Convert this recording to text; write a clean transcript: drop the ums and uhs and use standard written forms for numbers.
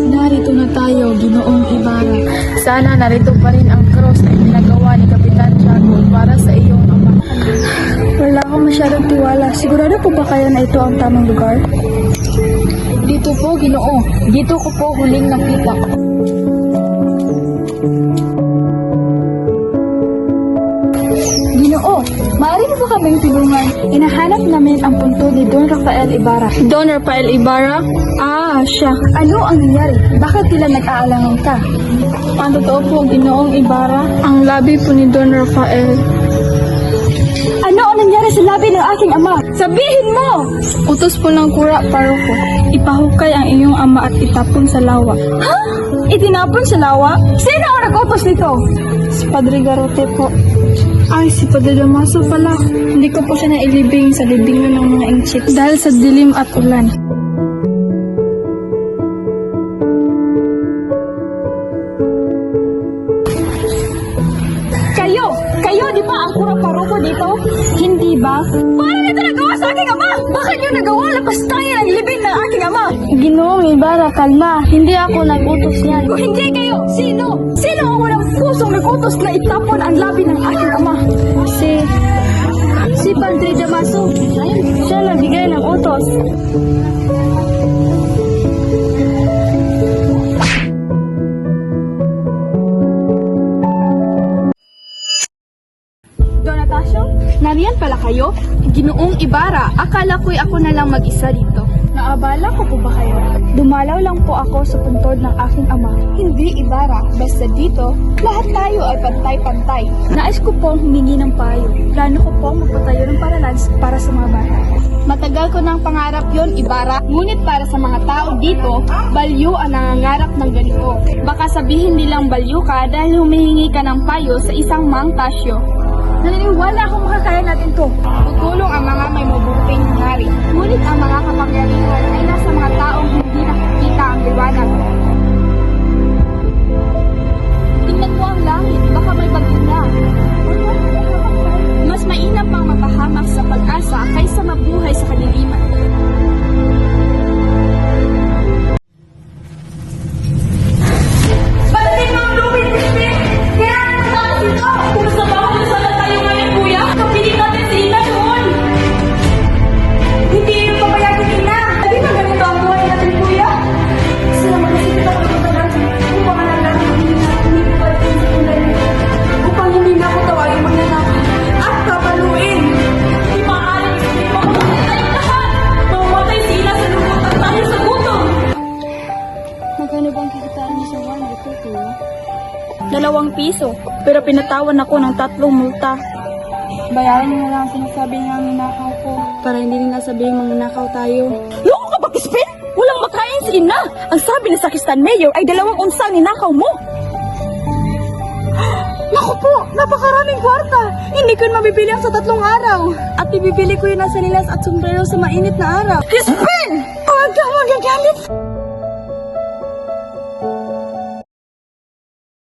Narito na tayo, Ginoong Ibarra. Sana narito pa rin ang cross na ginagawa ni Kapitan Tiago para sa iyong ama. Wala akong masyadong tiwala. Sigurado po ba kaya na ito ang tamang lugar? Dito po, Ginoo. Dito ko po huling nakita. Ginoo, maaari mo ba kaming tulungan? Inahanap namin ang punto ni Don Rafael Ibarra. Don Rafael Ibarra? Ah, siya. Ano ang nangyari? Bakit tila nag-aalangan ka? Ang totoo po, Ginoong Ibarra, ang labi po ni Don Rafael. Ano ang nangyari sa labi ng aking ama? Sabihin mo! Utos po ng kura, paroko. Ipahukay ang iyong ama at itapon sa lawa. Ha? Itinapon sa lawa? Sino ang nag-utos nito? Si Padre Garote po. Ay, si Padre Damaso pala. Hindi ko po siya nailibing sa libingan ng mga inchik dahil sa dilim at ulan. Kayo, di ba ang kura-paroko dito? Hindi ba? Paano nito nagawa sa aking ama? Bakit niyo nagawa? Lapas tayo ng libing ng aking ama. Ginoong Ibarra, kalma. Hindi ako nag-utos yan. Kung hindi kayo, sino? Sino ang walang pusong nag-utos na itapon ang labi ng aking ama? Si Padre Damaso. Siya nagbigay ng utos. Donatasio, nariyan pala kayo? Ginoong Ibarra, akala ko'y ako na lang mag-isa dito. Naabala ko po ba kayo? Dumalaw lang po ako sa puntod ng aking ama. Hindi, Ibarra. Basta dito, lahat tayo ay pantay-pantay. Nais ko pong humingi ng payo. Plano ko pong magpatayo ng paralans para sa mga bata. Matagal ko ng pangarap yon, Ibarra. Ngunit para sa mga tao dito, balyo ang nangangarap ng ganito. Baka sabihin nilang balyo ka dahil humihingi ka ng payo sa isang Mang Tasyo. Naniniwala akong makakaya natin to. Tutulong ang mga may mabuting hari. Ngunit ang mga kapangyarihan ay nasa mga taong hindi nakikita ang liwanag. Tingnan mo ang langit, baka may bagyo na. Mas mainam pang mapahamak sa pag-asa kaysa mabuhay sa kadiliman. Patatin mo ang lupit, Crispin! Kaya tapos ito! Kung sa bahay sana tayo ngayon, kuya, kapiling natin si Ina noon! Hindi yung papayagan ni Ina! Hindi ba ganito ang buhay natin, kuya? Kasi naman nasipit ako ng tagal upang alalang hindi na pumipipad sa kulay upang hindi na ako tawagin magnanakaw at papaluin! Di maaari, hindi mamamatay tayong lahat! Mamamatay si Ina sa lungkot at tayo sa gutom! Magkano bang kikitaan niyo sa one ito, kuya? 2 piso, pero pinatawan ako ng 3 multa. Bayaran niyo na lang ang sinasabi niya ang ninakaw ko para hindi nila sabihin mangnakaw tayo. Loko ka ba, Crispin? Walang makain si Ina! Ang sabi ni Sakistan Mayor ay 2 unsa ang ninakaw mo! Naku po! Napakaraming kwarta! Hindi ko mabibili ang sa 3 araw! At ibibili ko yun sa nilas at sombrero sa mainit na araw. Crispin! Huwag kang magagalit!